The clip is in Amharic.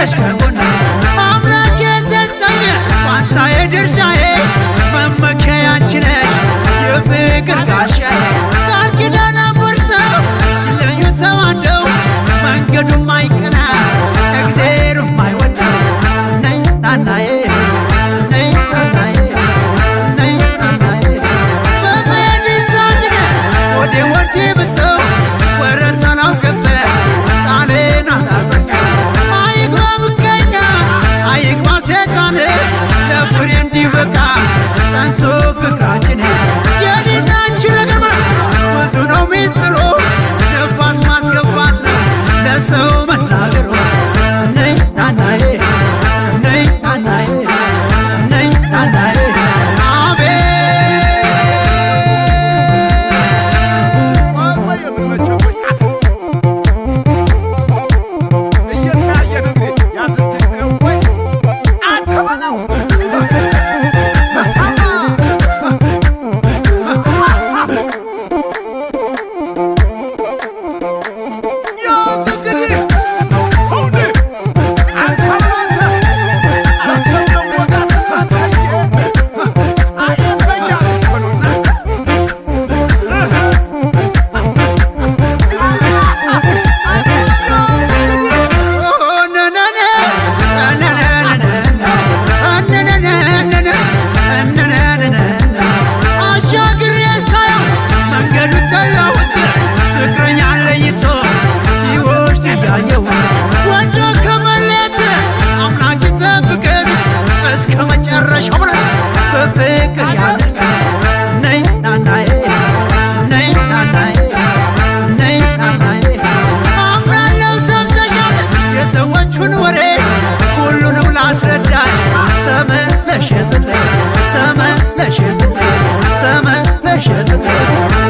ነሽ ከጎኔ አምላክ የሰጠኝ ፋንታዬ ድርሻዬ መመኪያ ያንቺ ነሽ የፍቅር ጋሻዬ ቃል ኪዳን አፍርሰው ሲለዩ ተዋደው መንገዱም አይቀና እግዜሩም አይወደው ነይ ናናዬ ነይ ናናዬ ነይ ናናዬ በመሄድ ሳጅነ ወደ ወንሴ ብሰው ወረት አላውቅበት ቃሌን አላፈርሰው አይግባ ምቀኛ አይግባ ሰይጣን ለፍሬ እንዲበቃ ጸንቶ ፍቅራችን የኔና አንቺ ነገር ብዙ ነው ሚስጥሩ ነፋስ ማስገባት ነው ለሰው መናገሩ ነይ ናናዬ ነይ ናናዬ ነይ ናናዬ ወዶ ከመሌት አምላክ ይጠብቀን እስከ መጨረሻው በፍቅር ያዘልቀን ነይ ናናዬ ነይ ናናዬ ነይ ናናዬ አምናለው ሰምተሻል የሰዎቹን ወሬ ሁሉንም ላስረዳሽ ተመለሽ ብለሽ ተመለሽ ብለሽ ተመለሽ ብለሽ